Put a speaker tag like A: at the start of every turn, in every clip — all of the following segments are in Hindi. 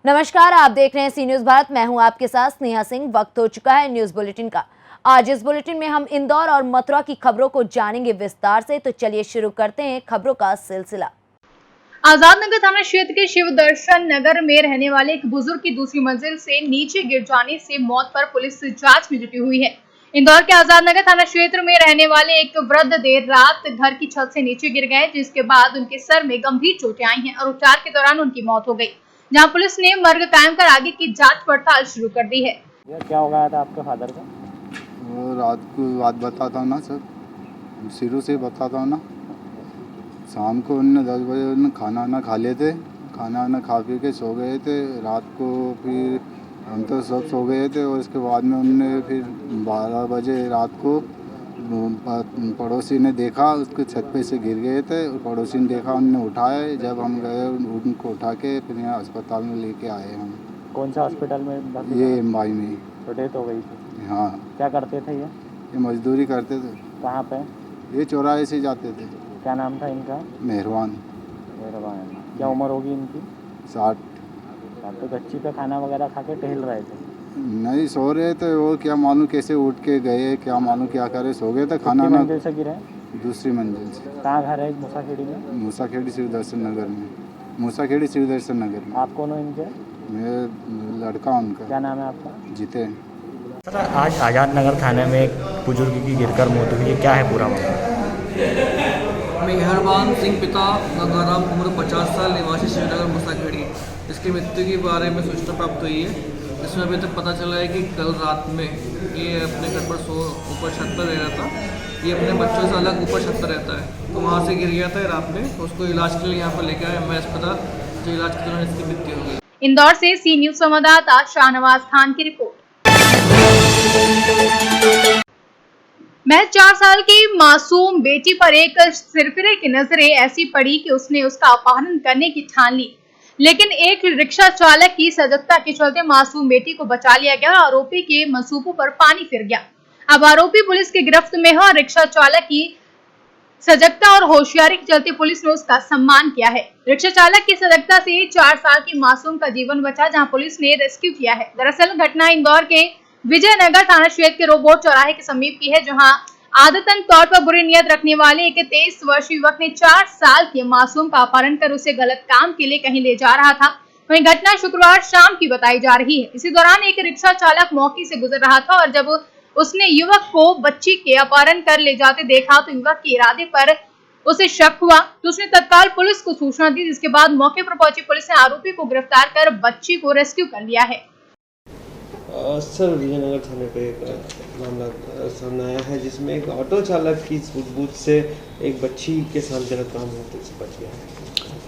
A: नमस्कार, आप देख रहे हैं सी न्यूज भारत। मैं हूं आपके साथ स्नेहा सिंह। वक्त हो चुका है न्यूज बुलेटिन का। आज इस बुलेटिन में हम इंदौर और मथुरा की खबरों को जानेंगे विस्तार से। तो चलिए शुरू करते हैं खबरों का सिलसिला।
B: आजाद नगर थाना क्षेत्र के शिव दर्शन नगर में रहने वाले एक बुजुर्ग की दूसरी मंजिल से नीचे गिर जाने से मौत पर पुलिस जांच में जुटी हुई है। इंदौर के आजाद नगर थाना क्षेत्र में रहने वाले एक वृद्ध देर रात घर की छत से नीचे गिर गए, जिसके बाद उनके सर में गंभीर चोटें आई हैं और उपचार के दौरान उनकी मौत हो गई, जहां पुलिस ने मर्ग कायम कर आगे की जांच पड़ताल शुरू कर दी है।
C: क्या हो गया था आपके फादर का?
D: वो रात को बात बताता हूँ ना सर, शुरू से बताता हूँ ना। शाम को उन्होंने 10 बजे उन्होंने खाना वाना खा लिए थे। खाना वाना खा पी के सो गए थे। रात को फिर हम तो सब सो गए थे और उसके बाद में उन्होंने फिर 12 बजे रात को पड़ोसी ने देखा, उसके छत पे से गिर गए थे। पड़ोसी ने देखा, उन्होंने उठाए। जब हम गए उनको उठा के फिर यहाँ अस्पताल में लेके आए हम।
C: कौन सा हॉस्पिटल में?
D: ये एमवाई में।
C: तो डेथ हो गई थी?
D: हाँ।
C: क्या करते थे ये?
D: मजदूरी करते थे।
C: कहाँ पे?
D: ये चौराहे से जाते थे।
C: क्या नाम था इनका?
D: मेहरबान।
C: क्या उम्र होगी इनकी?
D: 60।
C: तो गच्ची पे खाना वगैरह खा के टहल रहे थे?
D: नहीं, सो रहे थे। वो क्या मालूम कैसे उठ के गए, क्या मालूम क्या करे, सो गए थे। खाना ना
C: मंजिल से गिरे?
D: दूसरी मंजिल से।
C: कहाँ घर है? मूसाखेड़ी में?
D: मूसाखेड़ी शिव दर्शन नगर में। मूसाखेड़ी शिव दर्शन नगर में।
C: आप कौन हो इनके?
D: मैं लड़का उनका।
C: क्या नाम है आपका?
D: जितेन।
C: सर, आज आज़ाद नगर थाने में एक बुजुर्ग की गिरकर मौत हुई है, क्या है पूरा मामला?
E: मेहरबान सिंह पिता गंगाराम, उम्र 50 साल, निवासी श्रीनगर मूसाखेड़ी। इसकी मृत्यु के बारे में सूचना प्राप्त हुई है। इसमें अभी तक पता चला है कि कल रात में ये अपने घर पर ऊपर छत पर रह रहा था। ये अपने बच्चों से अलग ऊपर छत पर रहता है, तो वहाँ से गिर गया था रात में। उसको इलाज के लिए यहाँ पर लेकर आए मैं अस्पताल, जो इलाज के दौरान इसकी मृत्यु हो गई।
B: इंदौर से सी न्यूज संवाददाता शाहनवाज खान की रिपोर्ट। महज 4 साल की मासूम बेटी पर एक सिरफिरे की नजरें ऐसी पड़ी कि उसने उसका अपहरण करने की ठान ली, लेकिन एक रिक्शा चालक की सजगता के चलते मासूम बेटी को बचा लिया गया और आरोपी के मंसूबों पर पानी फिर गया। अब आरोपी पुलिस की गिरफ्त में है और रिक्शा चालक की सजगता और होशियारी के चलते पुलिस ने उसका सम्मान किया है। रिक्शा चालक की सजगता से 4 साल की मासूम का जीवन बचा, जहां पुलिस ने रेस्क्यू किया है। दरअसल घटना इंदौर के विजयनगर थाना क्षेत्र के रोबोट चौराहे के समीप की है, जहां आदतन तौर पर बुरी नियत रखने वाले एक 23 वर्षीय युवक ने 4 साल के मासूम का अपहरण कर उसे गलत काम के लिए कहीं ले जा रहा था। वहीं घटना शुक्रवार शाम की बताई जा रही है। इसी दौरान एक रिक्शा चालक मौके से गुजर रहा था और जब उसने युवक को बच्ची के अपहरण कर ले जाते देखा तो युवक के इरादे पर उसे शक हुआ, तो उसने तत्काल पुलिस को सूचना दी, जिसके बाद मौके पर पहुंची पुलिस ने आरोपी को गिरफ्तार कर बच्ची को रेस्क्यू कर लिया है।
F: सर, विजयनगर थाने पे एक मामला सामने आया है, जिसमें एक ऑटो चालक की सूझबूझ से एक बच्ची के साथ गलत काम होते से बच गया है।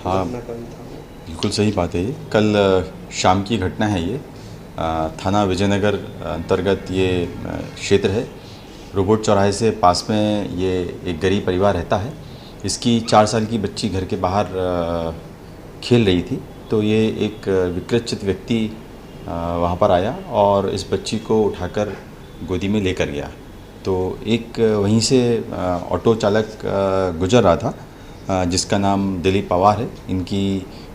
G: हाँ, बिल्कुल सही बात है। ये कल शाम की घटना है। ये थाना विजयनगर अंतर्गत ये क्षेत्र है। रोबोट चौराहे से पास में ये एक गरीब परिवार रहता है। इसकी 4 साल की बच्ची घर के बाहर खेल रही थी, तो ये एक विकृत व्यक्ति वहाँ पर आया और इस बच्ची को उठाकर गोदी में लेकर गया। तो एक वहीं से ऑटो चालक गुजर रहा था, जिसका नाम दिलीप पवार है।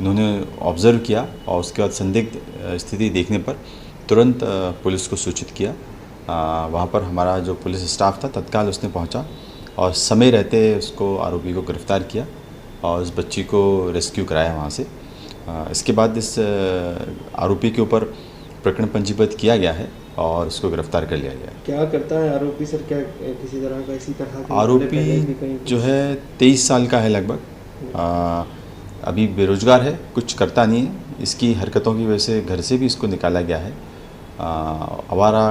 G: इन्होंने ऑब्ज़र्व किया और उसके बाद संदिग्ध स्थिति देखने पर तुरंत पुलिस को सूचित किया। वहाँ पर हमारा जो पुलिस स्टाफ था तत्काल उसने पहुँचा और समय रहते उसको आरोपी को गिरफ्तार किया और उस बच्ची को रेस्क्यू कराया वहाँ से। इसके बाद इस आरोपी के ऊपर प्रकरण पंजीबद्ध किया गया है और उसको गिरफ्तार कर लिया गया है।
F: क्या करता है आरोपी सर? क्या किसी तरह का इसी तरह का
G: आरोपी जो है 23 साल का है लगभग। अभी बेरोजगार है, कुछ करता नहीं है। इसकी हरकतों की वजह से घर से भी इसको निकाला गया है। आवारा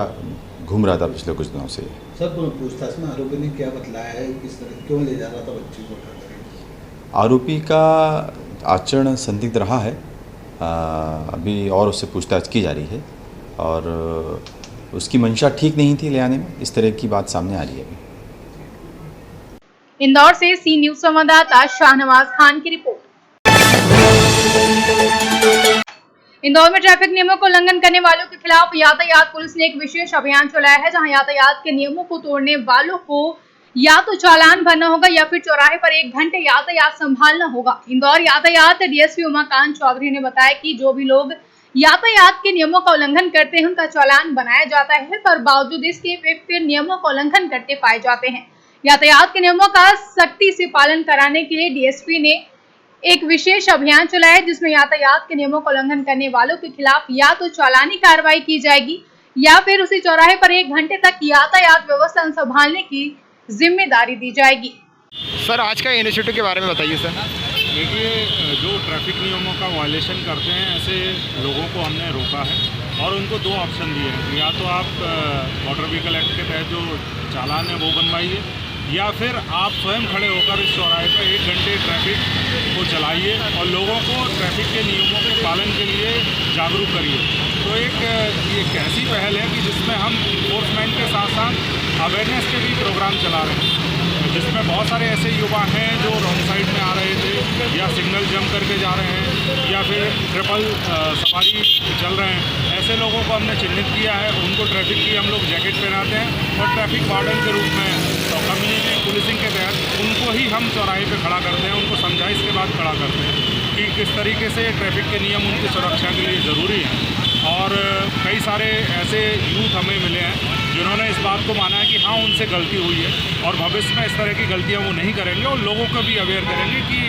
G: घूम रहा था पिछले कुछ दिनों से।
H: सर, पूछताछ में आरोपी ने क्या बतलाया है, किस तरह क्यों ले जा रहा था बच्ची को?
G: आरोपी का आचरण संदिग्ध रहा है। अभी और उससे पूछताछ की जा रही है और उसकी मंशा ठीक नहीं थी ले आने में। इस तरह की बात सामने आ रही है।
B: इंदौर से सी न्यूज संवाददाता शाहनवाज खान की रिपोर्ट। इंदौर में ट्रैफिक नियमों को उल्लंघन करने वालों के खिलाफ यातायात पुलिस ने एक विशेष अभियान चलाया है, जहां यातायात के नियमों को तोड़ने वालों को या तो चालान भरना होगा या फिर चौराहे पर 1 घंटे यातायात संभालना होगा। इंदौर यातायात डीएसपी उमाकांत चौधरी ने बताया कि जो भी लोग यातायात के नियमों का उल्लंघन करते हैं उनका चालान बनाया जाता है, पर बावजूद इसके वे फिर नियमों का उल्लंघन करते पाए जाते हैं। यातायात के नियमों का सख्ती से पालन कराने के लिए डीएसपी ने एक विशेष अभियान चलाया, जिसमें यातायात के नियमों का उल्लंघन करने वालों के खिलाफ या तो चालानी कार्रवाई की जाएगी या फिर उसी चौराहे पर 1 घंटे तक यातायात व्यवस्था संभालने की जिम्मेदारी दी जाएगी।
I: सर, आज का इनिशिएटिव के बारे में बताइए सर।
J: देखिए, जो ट्रैफिक नियमों का वायलेशन करते हैं ऐसे लोगों को हमने रोका है और उनको 2 ऑप्शन दिए हैं। या तो आप मोटर व्हीकल एक्ट के तहत जो चालान है वो बनवाइए, या फिर आप स्वयं खड़े होकर इस चौराहे पर 1 घंटे ट्रैफिक को चलाइए और लोगों को ट्रैफिक के नियमों के पालन के लिए जागरूक करिए। तो एक ऐसी पहल है कि जिसमें हम इन्फोर्समेंट के साथ साथ अवेयरनेस के भी प्रोग्राम चला रहे हैं, जिसमें बहुत सारे ऐसे युवा हैं जो रॉन्ग साइड में आ रहे थे या सिग्नल जंप करके जा रहे हैं या फिर ट्रिपल सवारी चल रहे हैं। ऐसे लोगों को हमने चिन्हित किया है, उनको ट्रैफिक की हम लोग जैकेट पहनाते हैं और ट्रैफिक वार्डन के रूप में तो कम्युनिटी पुलिसिंग के तहत उनको ही हम चौराहे पे खड़ा करते हैं, उनको समझाइश के बाद खड़ा करते हैं कि किस तरीके से ट्रैफिक के नियम उनकी सुरक्षा के लिए ज़रूरी हैं। और कई सारे ऐसे यूथ हमें मिले हैं जिन्होंने इस बात को माना है कि हाँ, उनसे गलती हुई है और भविष्य में इस तरह की गलतियाँ वो नहीं करेंगे और लोगों को भी अवेयर करेंगे कि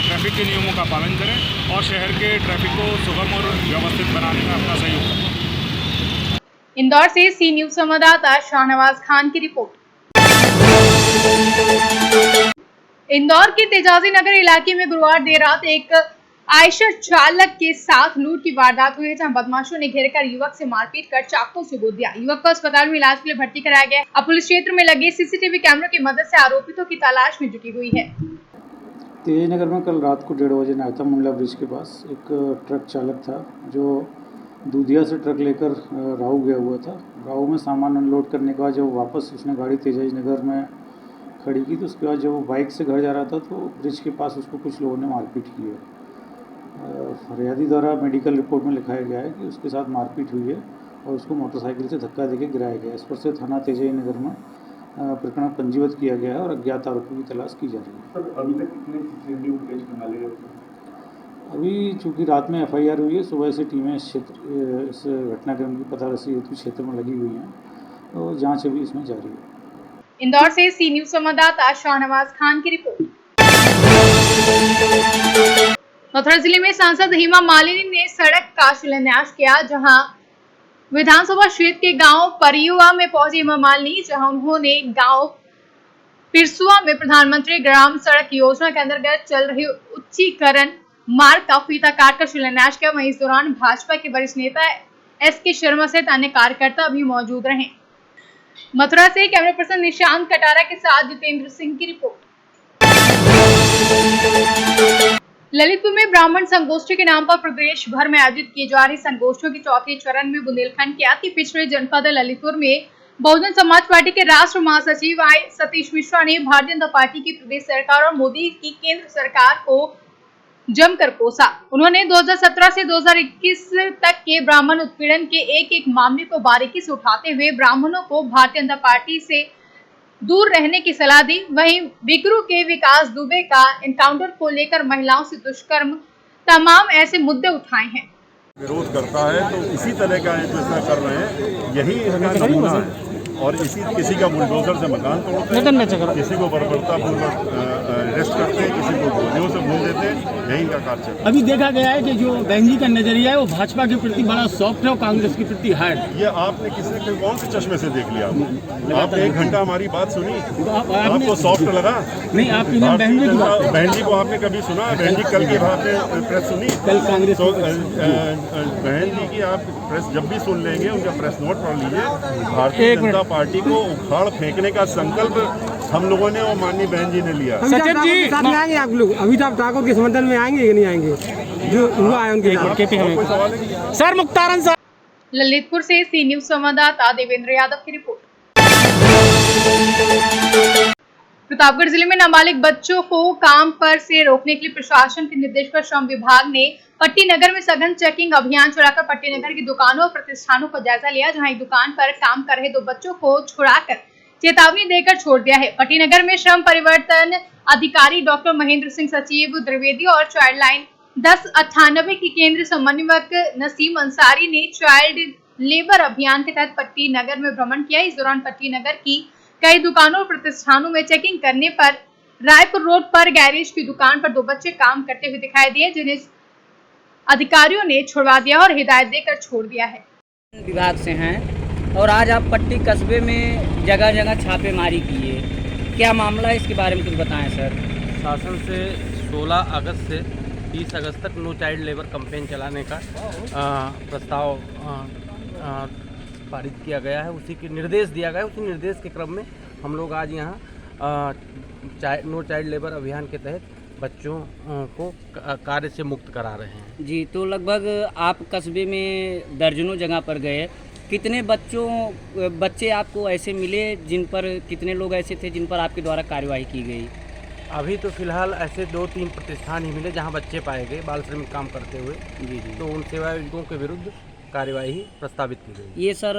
J: ट्रैफिक के नियमों का पालन करें और शहर के ट्रैफिक को सुगम और व्यवस्थित बनाने में अपना सहयोग करें।
B: इंदौर से सी न्यूज संवाददाता शाहनवाज खान की रिपोर्ट। इंदौर के तेजाजी नगर इलाके में गुरुवार देर रात एक आयशर चालक के साथ लूट की वारदात हुई है, जहां बदमाशों ने घेरकर युवक से मारपीट कर चाकू से गोद दिया। युवक को अस्पताल में इलाज के लिए भर्ती कराया गया। अब पुलिस क्षेत्र में लगे सीसीटीवी कैमरों की मदद से आरोपितों की तलाश में जुटी हुई है।
K: तेजाजी नगर में कल रात को 1:30 बजे नायता मुंडला ब्रिज के पास एक ट्रक चालक था जो दूधिया से ट्रक लेकर राऊ गया हुआ था। राऊ में सामान अनलोड करने के बाद जब वापस उसने गाड़ी तेजाजी नगर में खड़ी की तो उसके बाद जब वो बाइक से घर जा रहा था तो ब्रिज के पास उसको कुछ लोगों ने मारपीट की है। फरियादी द्वारा मेडिकल रिपोर्ट में लिखाया गया है कि उसके साथ मारपीट हुई है और उसको मोटरसाइकिल से धक्का देकर गिराया गया है। इस पर से थाना तेजाजी नगर में प्रकरण पंजीबद्ध किया गया है और अज्ञात आरोपी की तलाश की जा रही है।
L: सर, अभी तक कितने सीसीटीवी फुटेज निकाले गए?
K: अभी चूँकि रात में एफआईआर हुई है, सुबह से टीमें इस घटनाक्रम की पता रसी हेतु क्षेत्र में लगी हुई हैं तो जाँच अभी इसमें जारी है।
B: इंदौर से सी न्यूज संवाददाता शाहनवाज खान की रिपोर्ट। मथुरा जिले में सांसद हेमा मालिनी ने सड़क का शिलान्यास किया, जहां विधानसभा क्षेत्र के गांव परियुआ में पहुंची हेमा मालिनी, जहां उन्होंने गांव पिरसुआ में प्रधानमंत्री ग्राम सड़क योजना के अंतर्गत चल रही उच्चीकरण मार्ग का फीता काटकर शिलान्यास किया। वहीं इस दौरान भाजपा के वरिष्ठ नेता एसके शर्मा सहित अन्य कार्यकर्ता भी मौजूद रहे। मथुरा से कैमरा पर्सन निशांत कटारा के साथ जितेंद्र सिंह की रिपोर्ट। ललितपुर में ब्राह्मण संगोष्ठी के नाम पर प्रदेश भर में आयोजित की जा रही संगोष्ठियों के चौथे चरण में बुंदेलखंड के अति पिछड़े जनपद ललितपुर में बहुजन समाज पार्टी के राष्ट्रीय महासचिव आई सतीश मिश्रा ने भारतीय जनता पार्टी की प्रदेश सरकार और मोदी की केंद्र सरकार को जमकर कोसा। उन्होंने 2017 से 2021 तक के ब्राह्मण उत्पीड़न के एक मामले को बारीकी से उठाते हुए ब्राह्मणों को भारतीय जनता पार्टी से दूर रहने की सलाह दी। वहीं बिकरू के विकास दुबे का एनकाउंटर को लेकर महिलाओं से दुष्कर्म तमाम ऐसे मुद्दे उठाए हैं।
M: विरोध करता है तो इसी तरह का फैसला कर रहे हैं, यही इसका नमूना है। और किसी का बुलडोजर से मकान तोड़ते हैं, किसी को बर्बरतापूर्वक अरेस्ट करते हैं, किसी को गोलियों से भून देते हैं, यही इनका कार्य चल रहा है।
N: अभी देखा गया है कि जो बहन जी का नजरिया है वो भाजपा के प्रति बड़ा सॉफ्ट है और कांग्रेस के प्रति हार्ड।
M: ये आपने किसी कौन से चश्मे से देख लिया? आपने 1 घंटा हमारी बात सुनी, आपको सॉफ्ट लगा?
N: नहीं, आपकी
M: बहन जी को आपने कभी सुना? बहन जी कल की आपने प्रेस सुनी?
N: कल कांग्रेस
M: बहन जी की आप प्रेस जब भी सुन लेंगे उनका प्रेस नोट पढ़ लीजिए। भारतीय जनता पार्टी को उखाड़ फेंकने का संकल्प हम लोगों ने और माननीय बहन जी ने लिया।
N: सचिव जी साथ में आएंगे आप लोग? अमिताभ ठाकुर के समर्थन में आएंगे कि नहीं आएंगे? जो हुआ है उनके सर मुख्तारन साहब।
B: ललितपुर से सी न्यूज संवाददाता देवेंद्र यादव की रिपोर्ट। प्रतापगढ़ जिले में नाबालिग बच्चों को काम पर से रोकने के लिए प्रशासन के निर्देश पर श्रम विभाग ने पट्टी नगर में सघन चेकिंग अभियान चलाकर पट्टी नगर की दुकानों और प्रतिष्ठानों का जायजा लिया, जहां एक दुकान पर काम कर रहे 2 बच्चों को छुड़ाकर चेतावनी देकर छोड़ दिया है। पट्टी नगर में श्रम परिवर्तन अधिकारी डॉक्टर महेंद्र सिंह, सचिव द्विवेदी और चाइल्ड लाइन 1098 के केंद्र समन्वयक नसीम अंसारी ने चाइल्ड लेबर अभियान के तहत पट्टी नगर में भ्रमण किया। इस दौरान पट्टी नगर की कई दुकानों और प्रतिष्ठानों में चेकिंग करने पर रायपुर रोड पर गैरेज की दुकान पर 2 बच्चे काम करते हुए दिखाई दिए, जिन्हें अधिकारियों ने छुड़वा दिया और हिदायत देकर छोड़ दिया है।
O: विभाग से हैं और आज आप पट्टी कस्बे में जगह जगह छापेमारी की है, क्या मामला है, इसके बारे में कुछ बताएं सर।
P: शासन से 16 अगस्त से 30 अगस्त तक नो चाइल्ड लेबर कैंपेन चलाने का प्रस्ताव पारित किया गया है, उसी के निर्देश दिया गया है। उसी निर्देश के क्रम में हम लोग आज यहाँ नो चाइल्ड लेबर अभियान के तहत बच्चों को कार्य से मुक्त करा रहे हैं।
O: जी, तो लगभग आप कस्बे में दर्जनों जगह पर गए, कितने बच्चे आपको ऐसे मिले जिन पर, कितने लोग ऐसे थे जिन पर आपके द्वारा कार्यवाही की गई?
P: अभी तो फिलहाल ऐसे 2-3 प्रतिष्ठान ही मिले जहां बच्चे पाए गए बाल श्रमिक काम करते हुए।
O: जी जी।
P: तो उन सेवायोजकों के विरुद्ध कार्यवाही प्रस्तावित की गई।
O: ये सर,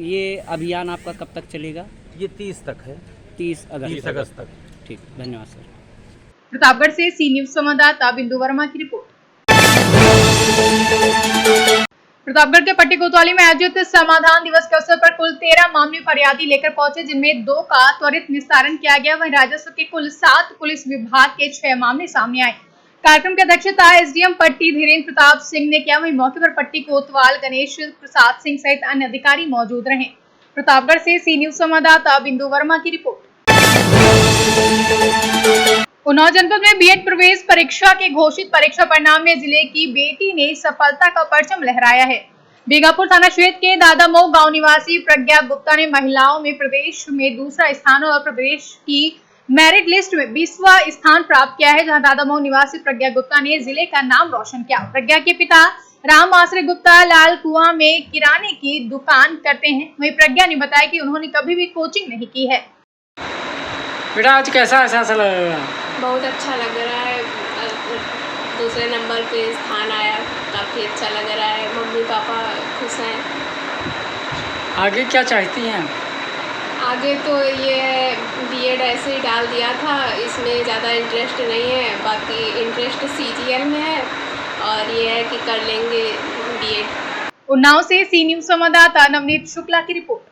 O: ये अभियान आपका कब तक चलेगा?
P: ये 30 तक है,
O: 30 अगस्त तक। ठीक, धन्यवाद सर।
B: प्रतापगढ़ से सी न्यूज संवाददाता बिंदु वर्मा की रिपोर्ट। प्रतापगढ़ के पट्टी कोतवाली में आयोजित समाधान दिवस के अवसर पर कुल 13 मामले फरियादी लेकर पहुंचे, जिनमें 2 का त्वरित निस्तारण किया गया। वहीं राजस्व के कुल 7 पुलिस विभाग के 6 मामले सामने आए। कार्यक्रम की अध्यक्षता एसडीएम पट्टी धीरेन्द्र प्रताप सिंह ने किया। वहीं मौके पर पट्टी कोतवाल गणेश प्रसाद सिंह सहित अन्य अधिकारी मौजूद रहे। प्रतापगढ़ से सी न्यूज संवाददाता बिंदु वर्मा की रिपोर्ट। उन्नाव जनपद में बीएड प्रवेश परीक्षा के घोषित परीक्षा परिणाम में जिले की बेटी ने सफलता का परचम लहराया है। बीघापुर थाना क्षेत्र के दादामऊ गांव निवासी प्रज्ञा गुप्ता ने महिलाओं में प्रदेश में दूसरा स्थान और प्रदेश की मेरिट लिस्ट में 20वां स्थान प्राप्त किया है, जहां दादामऊ निवासी प्रज्ञा गुप्ता ने जिले का नाम रोशन किया। प्रज्ञा के पिता राम आश्रय गुप्ता लाल कुआं में किराने की दुकान करते हैं। वहीं प्रज्ञा ने बताया कि उन्होंने कभी भी कोचिंग नहीं की है।
N: बेटा आज कैसा एहसास लगा?
Q: बहुत अच्छा लग रहा है, दूसरे नंबर पे स्थान आया, काफ़ी अच्छा लग रहा है। मम्मी पापा खुश हैं।
N: आगे क्या चाहती हैं?
Q: आगे तो ये बीएड ऐसे ही डाल दिया था, इसमें ज़्यादा इंटरेस्ट नहीं है, बाकी इंटरेस्ट सीजीएल में है और ये है कि कर लेंगे बीएड।
B: उन्नाव से सी न्यूज संवाददाता नवनीत शुक्ला की रिपोर्ट।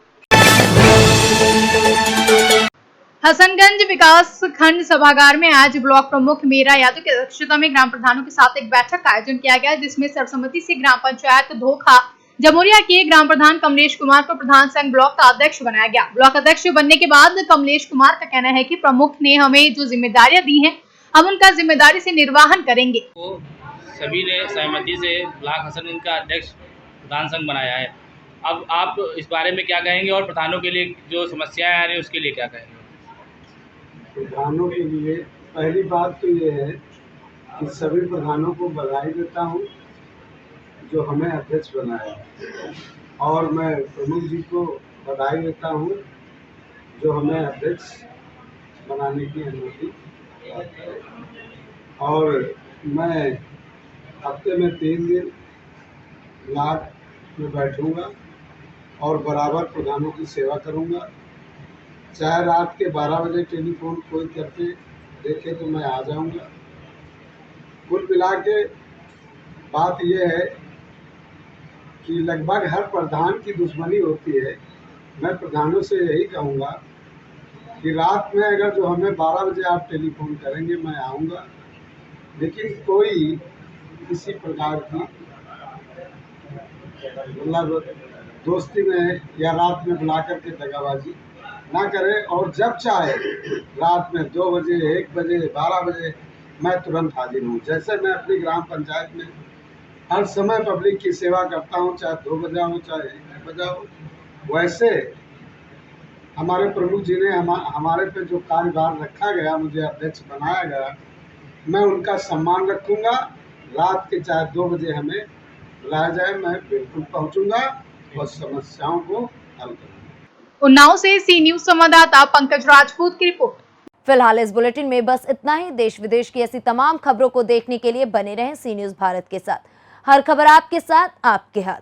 B: हसनगंज विकास खंड सभागार में आज ब्लॉक प्रमुख मीरा यादव की अध्यक्षता में ग्राम प्रधानों के साथ एक बैठक का आयोजन किया गया, जिसमें सर्वसम्मति से ग्राम पंचायत धोखा जमुरिया के ग्राम प्रधान कमलेश कुमार को प्रधान संघ ब्लॉक का अध्यक्ष बनाया गया। ब्लॉक अध्यक्ष बनने के बाद कमलेश कुमार का कहना है कि प्रमुख ने हमें जो जिम्मेदारियां दी हैं, हम उनका जिम्मेदारी से निर्वहन करेंगे।
R: सभी ने सहमति से ब्लॉक हसनगंज का अध्यक्ष प्रधान संघ बनाया है। अब आप इस बारे में क्या कहेंगे और प्रधानों के लिए जो समस्याएं आ रही है उसके लिए क्या कहेंगे?
S: प्रधानों के लिए पहली बात तो ये है कि सभी प्रधानों को बधाई देता हूँ जो हमें अध्यक्ष बनाया, और मैं प्रमुख जी को बधाई देता हूँ जो हमें अध्यक्ष बनाने की अनुमति प्राप्त है। और मैं हफ्ते में 3 दिन ब्लॉक में बैठूंगा और बराबर प्रधानों की सेवा करूंगा। चाहे रात के 12 बजे टेलीफोन कोई करके देखे तो मैं आ जाऊंगा। कुल मिला के बात यह है कि लगभग हर प्रधान की दुश्मनी होती है। मैं प्रधानों से यही कहूँगा कि रात में अगर जो हमें 12 बजे आप टेलीफोन करेंगे मैं आऊँगा, लेकिन कोई किसी प्रकार की मतलब दोस्ती में या रात में बुला करके दगाबाजी ना करे, और जब चाहे रात में 2 बजे 1 बजे 12 बजे मैं तुरंत हाजिर हूँ। जैसे मैं अपनी ग्राम पंचायत में हर समय पब्लिक की सेवा करता हूँ, चाहे 2 बजा हो चाहे 1 बजा हो, वैसे हमारे प्रमुख जी ने हमारे पे जो कार्यभार रखा गया, मुझे अध्यक्ष बनाया गया, मैं उनका सम्मान रखूँगा। रात के चाहे 2 बजे हमें बुलाया जाए, मैं बिल्कुल पहुँचूँगा और समस्याओं को हल करूँगा।
B: उन्नाव से सी न्यूज संवाददाता पंकज राजपूत की रिपोर्ट।
A: फिलहाल इस बुलेटिन में बस इतना ही। देश विदेश की ऐसी तमाम खबरों को देखने के लिए बने रहें सी न्यूज भारत के साथ। हर खबर आपके साथ, आपके हाथ।